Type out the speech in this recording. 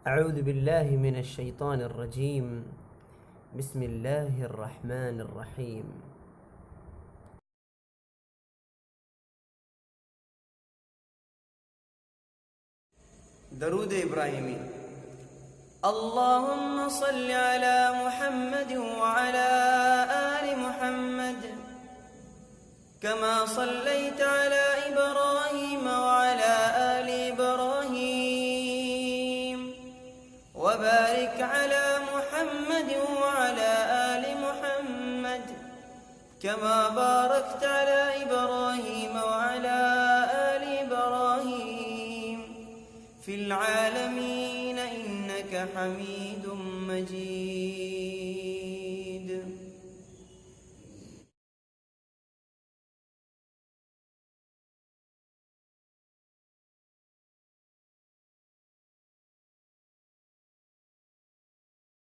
أعوذ بالله من الشيطان الرجيم. بسم الله الرحمن الرحيم. درود إبراهيمي. اللهم صل على محمد وعلى آل محمد كما صليت على إبراهيم وعلى آل إبراهيم، وبارك على محمد وعلى آل محمد كما باركت على إبراهيم وعلى آل إبراهيم في العالمين إنك حميد مجيد.